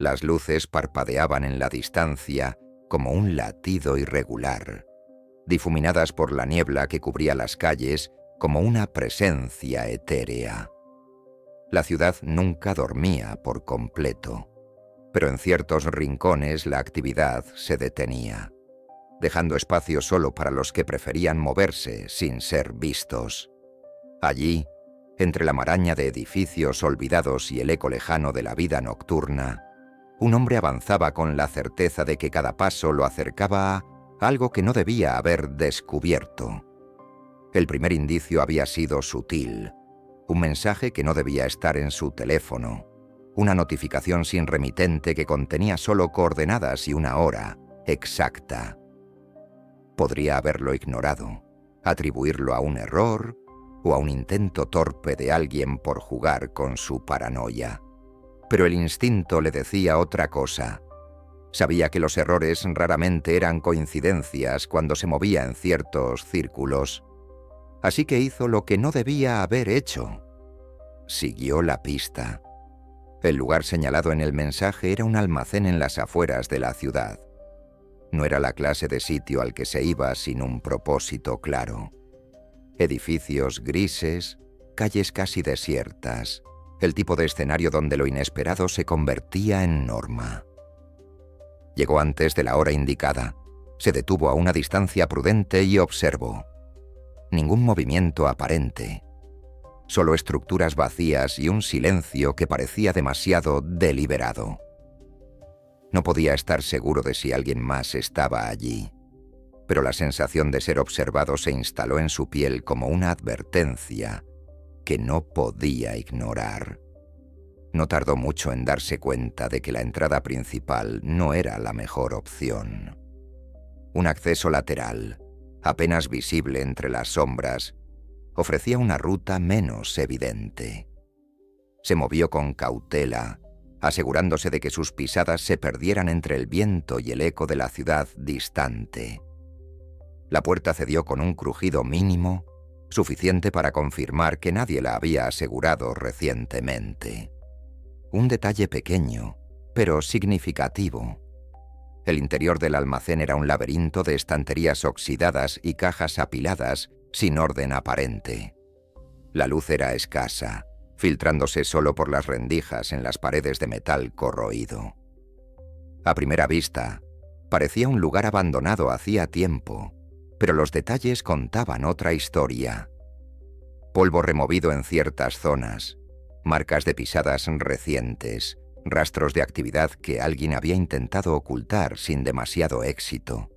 Las luces parpadeaban en la distancia como un latido irregular, difuminadas por la niebla que cubría las calles como una presencia etérea. La ciudad nunca dormía por completo, pero en ciertos rincones la actividad se detenía, dejando espacio solo para los que preferían moverse sin ser vistos. Allí, entre la maraña de edificios olvidados y el eco lejano de la vida nocturna, un hombre avanzaba con la certeza de que cada paso lo acercaba a algo que no debía haber descubierto. El primer indicio había sido sutil, un mensaje que no debía estar en su teléfono, una notificación sin remitente que contenía solo coordenadas y una hora exacta. Podría haberlo ignorado, atribuirlo a un error o a un intento torpe de alguien por jugar con su paranoia. Pero el instinto le decía otra cosa. Sabía que los errores raramente eran coincidencias cuando se movía en ciertos círculos. Así que hizo lo que no debía haber hecho. Siguió la pista. El lugar señalado en el mensaje era un almacén en las afueras de la ciudad. No era la clase de sitio al que se iba sin un propósito claro. Edificios grises, calles casi desiertas, el tipo de escenario donde lo inesperado se convertía en norma. Llegó antes de la hora indicada, se detuvo a una distancia prudente y observó. Ningún movimiento aparente, solo estructuras vacías y un silencio que parecía demasiado deliberado. No podía estar seguro de si alguien más estaba allí, pero la sensación de ser observado se instaló en su piel como una advertencia que no podía ignorar. No tardó mucho en darse cuenta de que la entrada principal no era la mejor opción. Un acceso lateral, apenas visible entre las sombras, ofrecía una ruta menos evidente. Se movió con cautela, asegurándose de que sus pisadas se perdieran entre el viento y el eco de la ciudad distante. La puerta cedió con un crujido mínimo, suficiente para confirmar que nadie la había asegurado recientemente. Un detalle pequeño, pero significativo. El interior del almacén era un laberinto de estanterías oxidadas y cajas apiladas sin orden aparente. La luz era escasa, filtrándose solo por las rendijas en las paredes de metal corroído. A primera vista, parecía un lugar abandonado hacía tiempo, pero los detalles contaban otra historia. Polvo removido en ciertas zonas, marcas de pisadas recientes, rastros de actividad que alguien había intentado ocultar sin demasiado éxito.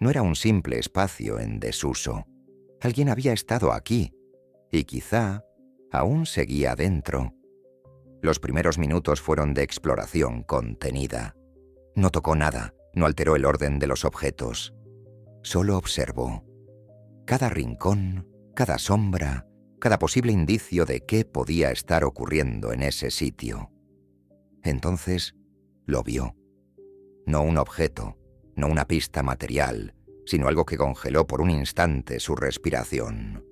No era un simple espacio en desuso. Alguien había estado aquí, y quizá aún seguía dentro. Los primeros minutos fueron de exploración contenida. No tocó nada, no alteró el orden de los objetos. Solo observó. Cada rincón, cada sombra, cada posible indicio de qué podía estar ocurriendo en ese sitio. Entonces lo vio. No un objeto, no una pista material, sino algo que congeló por un instante su respiración.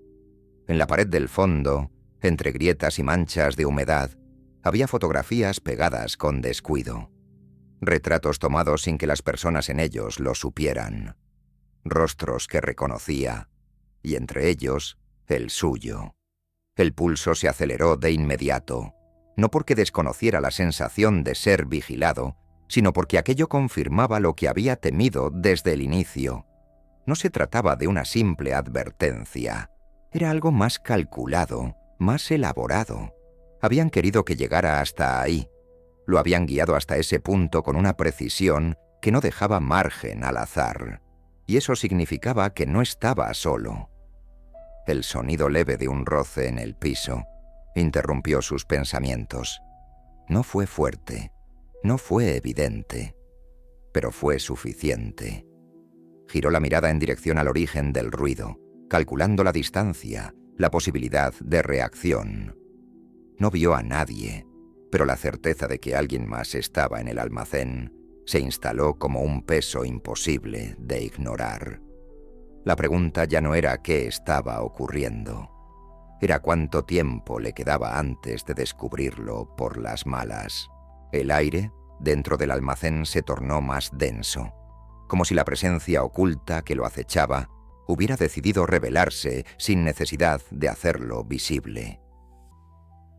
En la pared del fondo, entre grietas y manchas de humedad, había fotografías pegadas con descuido. Retratos tomados sin que las personas en ellos lo supieran. Rostros que reconocía, y entre ellos, el suyo. El pulso se aceleró de inmediato, no porque desconociera la sensación de ser vigilado, sino porque aquello confirmaba lo que había temido desde el inicio. No se trataba de una simple advertencia. Era algo más calculado, más elaborado. Habían querido que llegara hasta ahí. Lo habían guiado hasta ese punto con una precisión que no dejaba margen al azar. Y eso significaba que no estaba solo. El sonido leve de un roce en el piso interrumpió sus pensamientos. No fue fuerte, no fue evidente, pero fue suficiente. Giró la mirada en dirección al origen del ruido, calculando la distancia, la posibilidad de reacción. No vio a nadie, pero la certeza de que alguien más estaba en el almacén se instaló como un peso imposible de ignorar. La pregunta ya no era qué estaba ocurriendo, era cuánto tiempo le quedaba antes de descubrirlo por las malas. El aire, dentro del almacén se tornó más denso, como si la presencia oculta que lo acechaba hubiera decidido revelarse sin necesidad de hacerlo visible.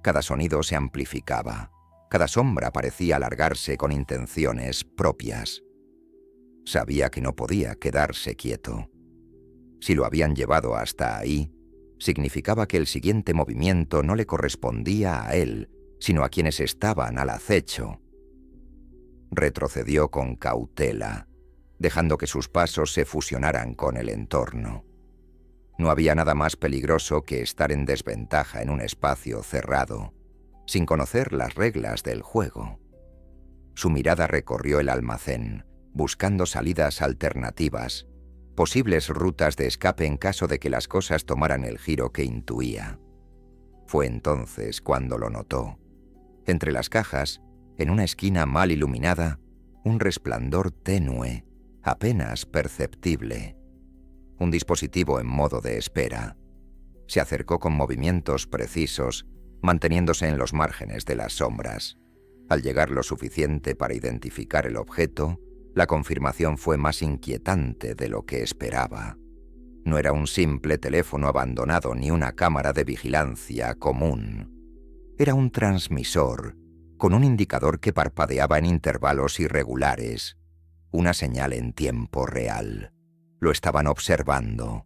Cada sonido se amplificaba, cada sombra parecía alargarse con intenciones propias. Sabía que no podía quedarse quieto. Si lo habían llevado hasta ahí, significaba que el siguiente movimiento no le correspondía a él, sino a quienes estaban al acecho. Retrocedió con cautela, dejando que sus pasos se fusionaran con el entorno. No había nada más peligroso que estar en desventaja en un espacio cerrado, sin conocer las reglas del juego. Su mirada recorrió el almacén, buscando salidas alternativas, posibles rutas de escape en caso de que las cosas tomaran el giro que intuía. Fue entonces cuando lo notó. Entre las cajas, en una esquina mal iluminada, un resplandor tenue, apenas perceptible. Un dispositivo en modo de espera. Se acercó con movimientos precisos, manteniéndose en los márgenes de las sombras. Al llegar lo suficiente para identificar el objeto, la confirmación fue más inquietante de lo que esperaba. No era un simple teléfono abandonado ni una cámara de vigilancia común. Era un transmisor, con un indicador que parpadeaba en intervalos irregulares, una señal en tiempo real. Lo estaban observando,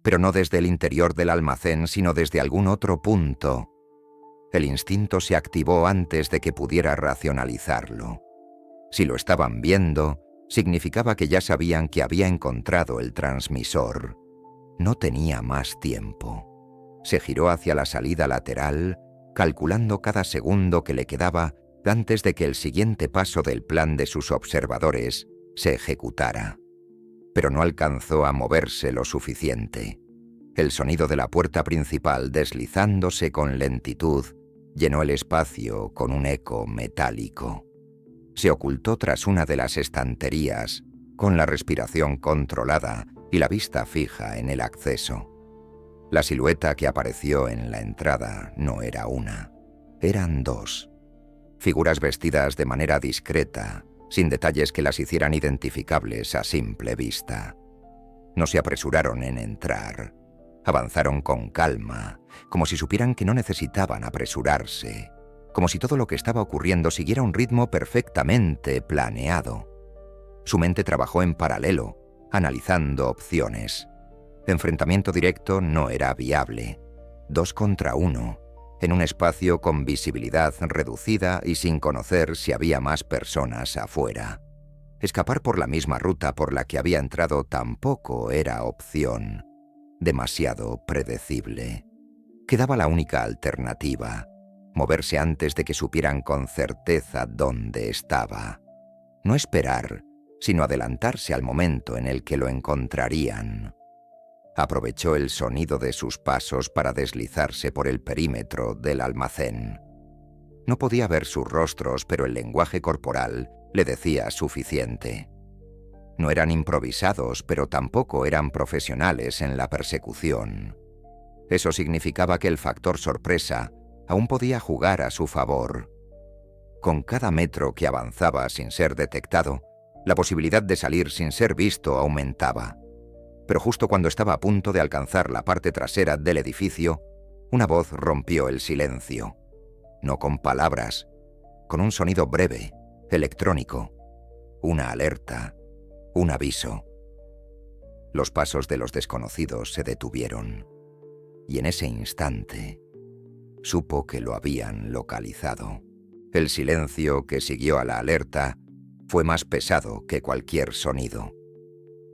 pero no desde el interior del almacén, sino desde algún otro punto. El instinto se activó antes de que pudiera racionalizarlo. Si lo estaban viendo, significaba que ya sabían que había encontrado el transmisor. No tenía más tiempo. Se giró hacia la salida lateral, calculando cada segundo que le quedaba antes de que el siguiente paso del plan de sus observadores se ejecutara. Pero no alcanzó a moverse lo suficiente. El sonido de la puerta principal, deslizándose con lentitud, llenó el espacio con un eco metálico. Se ocultó tras una de las estanterías, con la respiración controlada y la vista fija en el acceso. La silueta que apareció en la entrada no era una, eran dos. Figuras vestidas de manera discreta, sin detalles que las hicieran identificables a simple vista. No se apresuraron en entrar. Avanzaron con calma, como si supieran que no necesitaban apresurarse, como si todo lo que estaba ocurriendo siguiera un ritmo perfectamente planeado. Su mente trabajó en paralelo, analizando opciones. Enfrentamiento directo no era viable. 2 contra 1, en un espacio con visibilidad reducida y sin conocer si había más personas afuera. Escapar por la misma ruta por la que había entrado tampoco era opción. Demasiado predecible. Quedaba la única alternativa: moverse antes de que supieran con certeza dónde estaba. No esperar, sino adelantarse al momento en el que lo encontrarían. Aprovechó el sonido de sus pasos para deslizarse por el perímetro del almacén. No podía ver sus rostros, pero el lenguaje corporal le decía suficiente. No eran improvisados, pero tampoco eran profesionales en la persecución. Eso significaba que el factor sorpresa aún podía jugar a su favor. Con cada metro que avanzaba sin ser detectado, la posibilidad de salir sin ser visto aumentaba. Pero justo cuando estaba a punto de alcanzar la parte trasera del edificio, una voz rompió el silencio. No con palabras, con un sonido breve, electrónico. Una alerta, un aviso. Los pasos de los desconocidos se detuvieron, y en ese instante supo que lo habían localizado. El silencio que siguió a la alerta fue más pesado que cualquier sonido.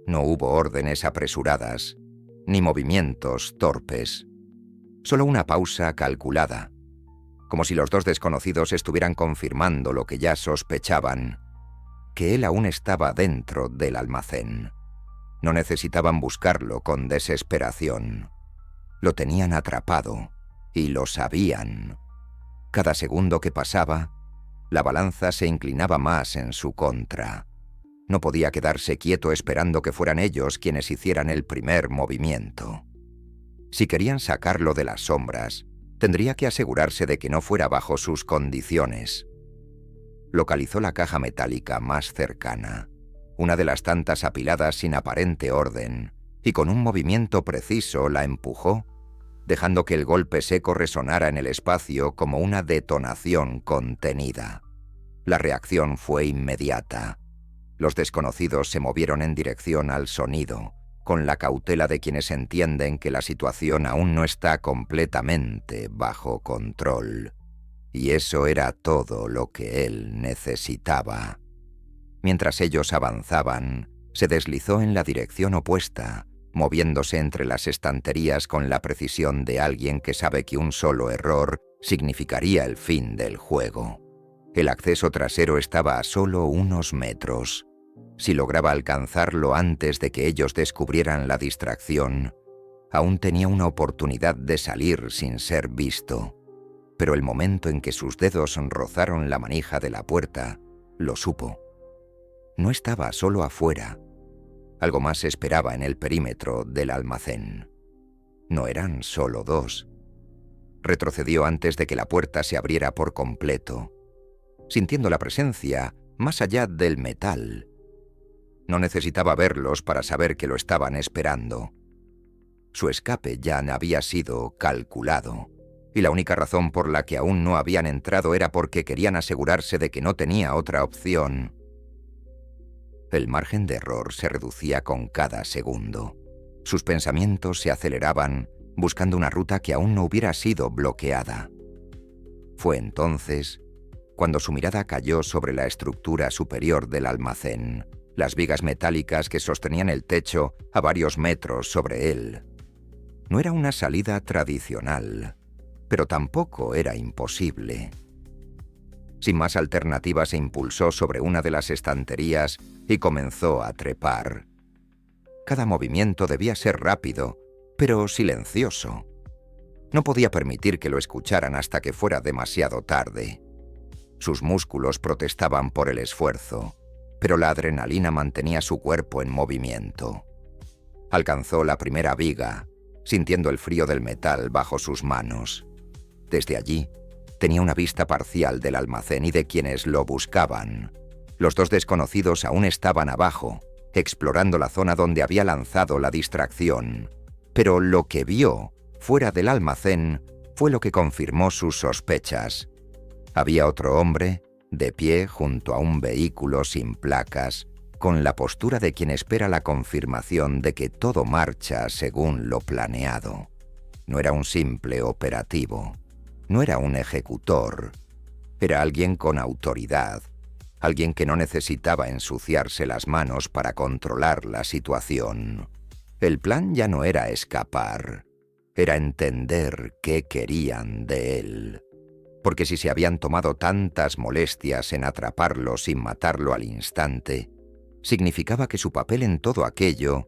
No hubo órdenes apresuradas, ni movimientos torpes. Solo una pausa calculada, como si los 2 desconocidos estuvieran confirmando lo que ya sospechaban, que él aún estaba dentro del almacén. No necesitaban buscarlo con desesperación. Lo tenían atrapado, y lo sabían. Cada segundo que pasaba, la balanza se inclinaba más en su contra. No podía quedarse quieto esperando que fueran ellos quienes hicieran el primer movimiento. Si querían sacarlo de las sombras, tendría que asegurarse de que no fuera bajo sus condiciones. localizó la caja metálica más cercana, una de las tantas apiladas sin aparente orden, y con un movimiento preciso la empujó, dejando que el golpe seco resonara en el espacio como una detonación contenida. La reacción fue inmediata. Los desconocidos se movieron en dirección al sonido, con la cautela de quienes entienden que la situación aún no está completamente bajo control. Y eso era todo lo que él necesitaba. Mientras ellos avanzaban, se deslizó en la dirección opuesta, moviéndose entre las estanterías con la precisión de alguien que sabe que un solo error significaría el fin del juego. El acceso trasero estaba a solo unos metros. Si lograba alcanzarlo antes de que ellos descubrieran la distracción, aún tenía una oportunidad de salir sin ser visto. Pero el momento en que sus dedos rozaron la manija de la puerta, lo supo. No estaba solo afuera. Algo más esperaba en el perímetro del almacén. No eran solo dos. Retrocedió antes de que la puerta se abriera por completo, sintiendo la presencia más allá del metal. No necesitaba verlos para saber que lo estaban esperando. Su escape ya había sido calculado, y la única razón por la que aún no habían entrado era porque querían asegurarse de que no tenía otra opción. El margen de error se reducía con cada segundo. Sus pensamientos se aceleraban, buscando una ruta que aún no hubiera sido bloqueada. Fue entonces cuando su mirada cayó sobre la estructura superior del almacén, las vigas metálicas que sostenían el techo a varios metros sobre él. No era una salida tradicional, pero tampoco era imposible. Sin más alternativas se impulsó sobre una de las estanterías y comenzó a trepar. Cada movimiento debía ser rápido, pero silencioso. No podía permitir que lo escucharan hasta que fuera demasiado tarde. Sus músculos protestaban por el esfuerzo, pero la adrenalina mantenía su cuerpo en movimiento. Alcanzó la primera viga, sintiendo el frío del metal bajo sus manos. Desde allí, tenía una vista parcial del almacén y de quienes lo buscaban. Los dos desconocidos aún estaban abajo, explorando la zona donde había lanzado la distracción. Pero lo que vio, fuera del almacén, fue lo que confirmó sus sospechas. Había otro hombre, de pie junto a un vehículo sin placas, con la postura de quien espera la confirmación de que todo marcha según lo planeado. No era un simple operativo. No era un ejecutor. Era alguien con autoridad, alguien que no necesitaba ensuciarse las manos para controlar la situación. El plan ya no era escapar, era entender qué querían de él. Porque si se habían tomado tantas molestias en atraparlo sin matarlo al instante, significaba que su papel en todo aquello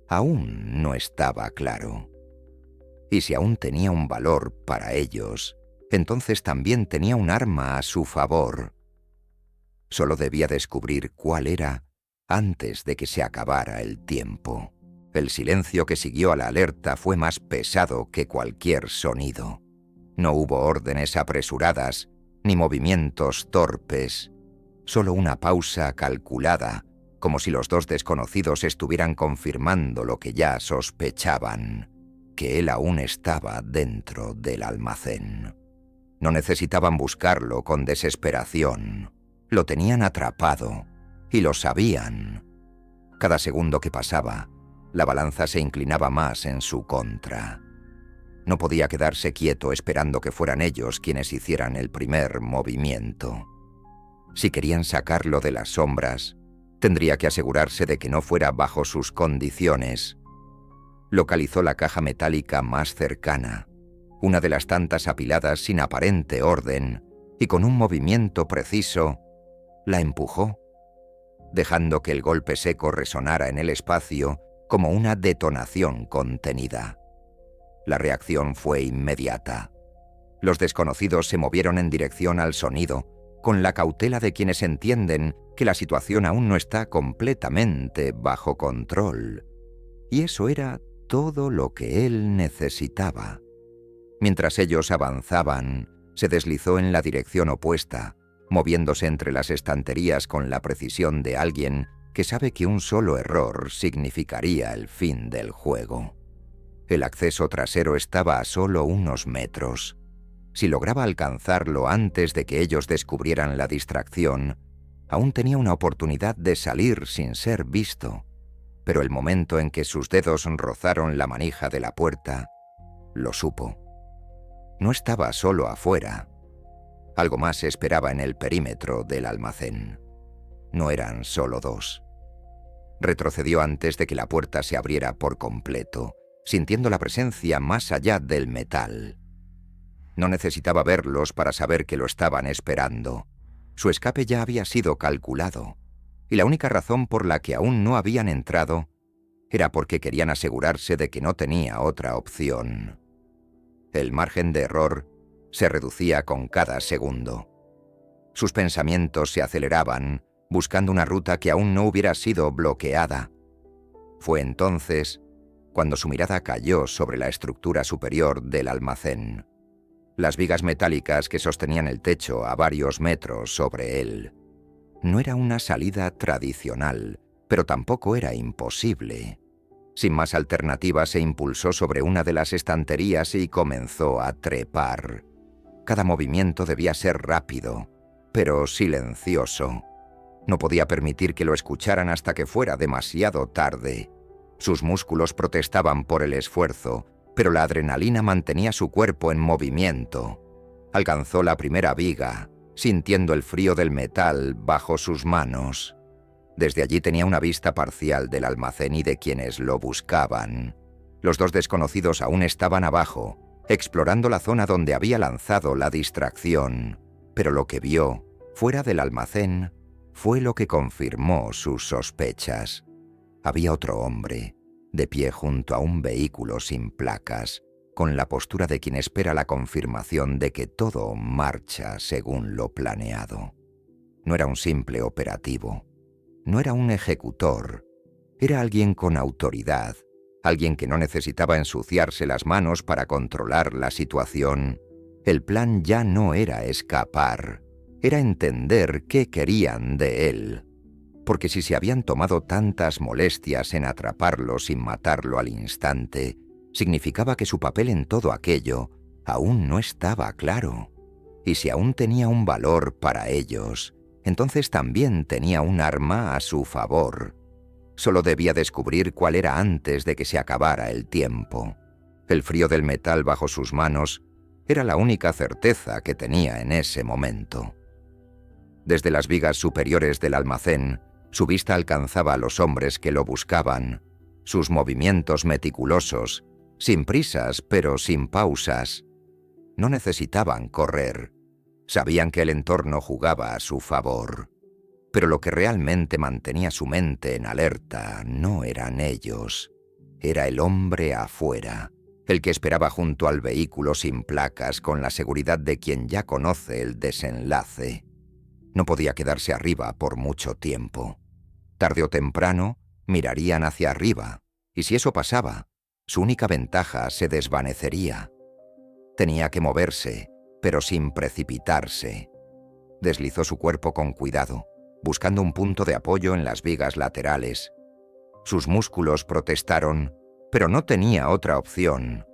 aún no estaba claro. Y si aún tenía un valor para ellos, entonces también tenía un arma a su favor. Solo debía descubrir cuál era antes de que se acabara el tiempo. El silencio que siguió a la alerta fue más pesado que cualquier sonido. No hubo órdenes apresuradas, ni movimientos torpes. Solo una pausa calculada, como si los dos desconocidos estuvieran confirmando lo que ya sospechaban, que él aún estaba dentro del almacén. No necesitaban buscarlo con desesperación. Lo tenían atrapado, y lo sabían. Cada segundo que pasaba, la balanza se inclinaba más en su contra. No podía quedarse quieto esperando que fueran ellos quienes hicieran el primer movimiento. Si querían sacarlo de las sombras, tendría que asegurarse de que no fuera bajo sus condiciones. Localizó la caja metálica más cercana, una de las tantas apiladas sin aparente orden, y con un movimiento preciso, la empujó, dejando que el golpe seco resonara en el espacio como una detonación contenida. La reacción fue inmediata. Los desconocidos se movieron en dirección al sonido, con la cautela de quienes entienden que la situación aún no está completamente bajo control. Y eso era todo lo que él necesitaba. Mientras ellos avanzaban, se deslizó en la dirección opuesta, moviéndose entre las estanterías con la precisión de alguien que sabe que un solo error significaría el fin del juego. El acceso trasero estaba a solo unos metros. Si lograba alcanzarlo antes de que ellos descubrieran la distracción, aún tenía una oportunidad de salir sin ser visto. Pero el momento en que sus dedos rozaron la manija de la puerta, lo supo. No estaba solo afuera. Algo más esperaba en el perímetro del almacén. No eran solo dos. Retrocedió antes de que la puerta se abriera por completo, sintiendo la presencia más allá del metal. No necesitaba verlos para saber que lo estaban esperando. Su escape ya había sido calculado, y la única razón por la que aún no habían entrado era porque querían asegurarse de que no tenía otra opción. El margen de error se reducía con cada segundo. Sus pensamientos se aceleraban, buscando una ruta que aún no hubiera sido bloqueada. Fue entonces cuando su mirada cayó sobre la estructura superior del almacén. Las vigas metálicas que sostenían el techo a varios metros sobre él. No era una salida tradicional, pero tampoco era imposible. Sin más alternativas se impulsó sobre una de las estanterías y comenzó a trepar. Cada movimiento debía ser rápido, pero silencioso. No podía permitir que lo escucharan hasta que fuera demasiado tarde. Sus músculos protestaban por el esfuerzo, pero la adrenalina mantenía su cuerpo en movimiento. Alcanzó la primera viga, sintiendo el frío del metal bajo sus manos. Desde allí tenía una vista parcial del almacén y de quienes lo buscaban. Los dos desconocidos aún estaban abajo, explorando la zona donde había lanzado la distracción. Pero lo que vio, fuera del almacén, fue lo que confirmó sus sospechas. Había otro hombre, de pie junto a un vehículo sin placas, con la postura de quien espera la confirmación de que todo marcha según lo planeado. No era un simple operativo, no era un ejecutor, era alguien con autoridad, alguien que no necesitaba ensuciarse las manos para controlar la situación. El plan ya no era escapar, era entender qué querían de él. Porque si se habían tomado tantas molestias en atraparlo sin matarlo al instante, significaba que su papel en todo aquello aún no estaba claro. Y si aún tenía un valor para ellos, entonces también tenía un arma a su favor. Solo debía descubrir cuál era antes de que se acabara el tiempo. El frío del metal bajo sus manos era la única certeza que tenía en ese momento. Desde las vigas superiores del almacén, su vista alcanzaba a los hombres que lo buscaban, sus movimientos meticulosos, sin prisas pero sin pausas. No necesitaban correr. Sabían que el entorno jugaba a su favor. Pero lo que realmente mantenía su mente en alerta no eran ellos. Era el hombre afuera, el que esperaba junto al vehículo sin placas con la seguridad de quien ya conoce el desenlace. No podía quedarse arriba por mucho tiempo. Tarde o temprano, mirarían hacia arriba, y si eso pasaba, su única ventaja se desvanecería. Tenía que moverse, pero sin precipitarse. Deslizó su cuerpo con cuidado, buscando un punto de apoyo en las vigas laterales. Sus músculos protestaron, pero no tenía otra opción.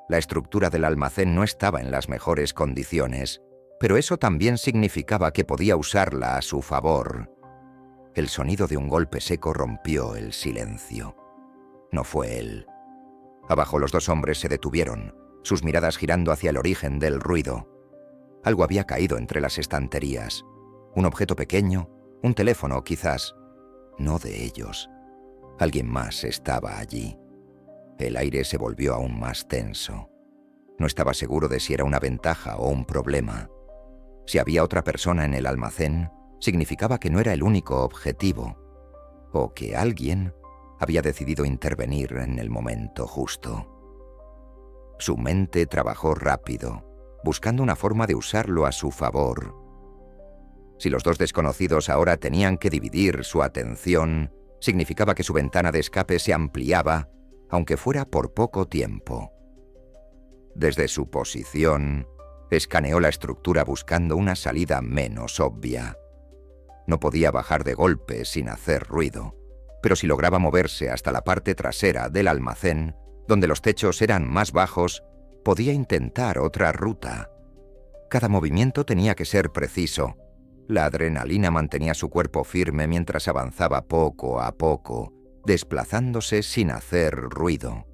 La estructura del almacén no estaba en las mejores condiciones, pero eso también significaba que podía usarla a su favor. El sonido de un golpe seco rompió el silencio. No fue él. Abajo los dos hombres se detuvieron, sus miradas girando hacia el origen del ruido. Algo había caído entre las estanterías. Un objeto pequeño, un teléfono quizás. No de ellos. Alguien más estaba allí. El aire se volvió aún más tenso. No estaba seguro de si era una ventaja o un problema. Si había otra persona en el almacén, significaba que no era el único objetivo, o que alguien había decidido intervenir en el momento justo. Su mente trabajó rápido, buscando una forma de usarlo a su favor. Si los dos desconocidos ahora tenían que dividir su atención, significaba que su ventana de escape se ampliaba, aunque fuera por poco tiempo. Desde su posición, Escaneó la estructura buscando una salida menos obvia. No podía bajar de golpe sin hacer ruido, pero si lograba moverse hasta la parte trasera del almacén, donde los techos eran más bajos, podía intentar otra ruta. Cada movimiento tenía que ser preciso. La adrenalina mantenía su cuerpo firme mientras avanzaba poco a poco, desplazándose sin hacer ruido.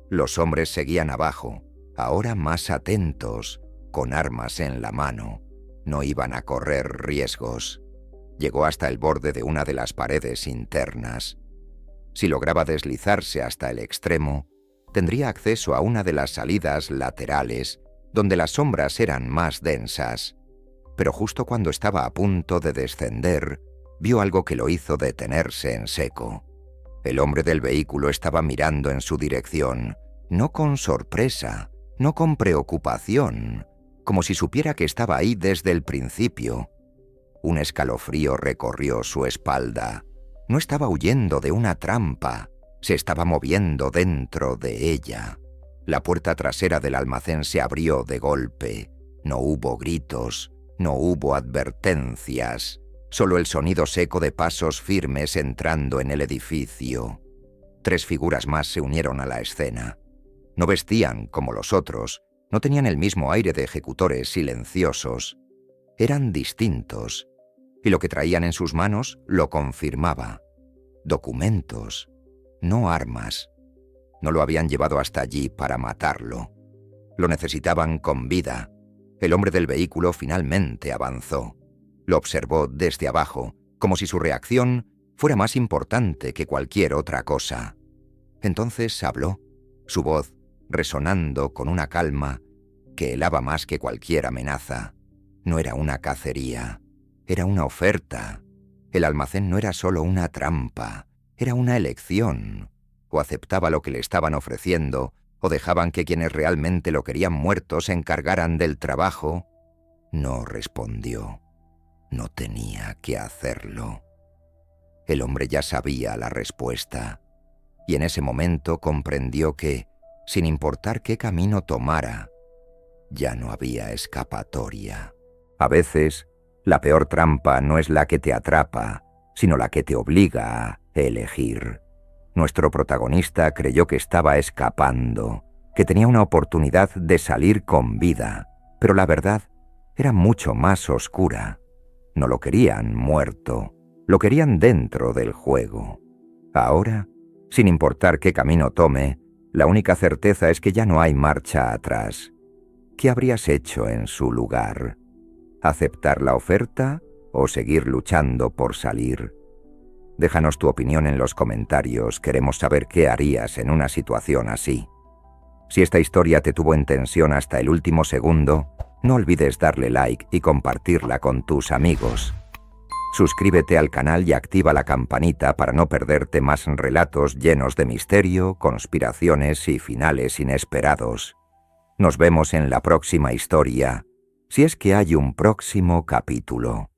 Los hombres seguían abajo, ahora más atentos, con armas en la mano. No iban a correr riesgos. Llegó hasta el borde de una de las paredes internas. Si lograba deslizarse hasta el extremo, tendría acceso a una de las salidas laterales, donde las sombras eran más densas. Pero justo cuando estaba a punto de descender, vio algo que lo hizo detenerse en seco. El hombre del vehículo estaba mirando en su dirección, no con sorpresa, no con preocupación, como si supiera que estaba ahí desde el principio. Un escalofrío recorrió su espalda. No estaba huyendo de una trampa, se estaba moviendo dentro de ella. La puerta trasera del almacén se abrió de golpe. No hubo gritos, no hubo advertencias, solo el sonido seco de pasos firmes entrando en el edificio. 3 figuras más se unieron a la escena. No vestían como los otros, no tenían el mismo aire de ejecutores silenciosos. Eran distintos, y lo que traían en sus manos lo confirmaba. Documentos, no armas. No lo habían llevado hasta allí para matarlo. Lo necesitaban con vida. El hombre del vehículo finalmente avanzó. Lo observó desde abajo, como si su reacción fuera más importante que cualquier otra cosa. Entonces habló, su voz resonando con una calma que helaba más que cualquier amenaza. No era una cacería, era una oferta. El almacén no era solo una trampa, era una elección. O aceptaba lo que le estaban ofreciendo, o dejaban que quienes realmente lo querían muerto se encargaran del trabajo. No respondió. No tenía que hacerlo. El hombre ya sabía la respuesta, y en ese momento comprendió que, sin importar qué camino tomara, ya no había escapatoria. A veces, la peor trampa no es la que te atrapa, sino la que te obliga a elegir. Nuestro protagonista creyó que estaba escapando, que tenía una oportunidad de salir con vida, pero la verdad era mucho más oscura. No lo querían muerto, lo querían dentro del juego. Ahora, sin importar qué camino tome, la única certeza es que ya no hay marcha atrás. ¿Qué habrías hecho en su lugar? ¿Aceptar la oferta o seguir luchando por salir? Déjanos tu opinión en los comentarios, queremos saber qué harías en una situación así. Si esta historia te tuvo en tensión hasta el último segundo, no olvides darle like y compartirla con tus amigos. Suscríbete al canal y activa la campanita para no perderte más relatos llenos de misterio, conspiraciones y finales inesperados. Nos vemos en la próxima historia, si es que hay un próximo capítulo.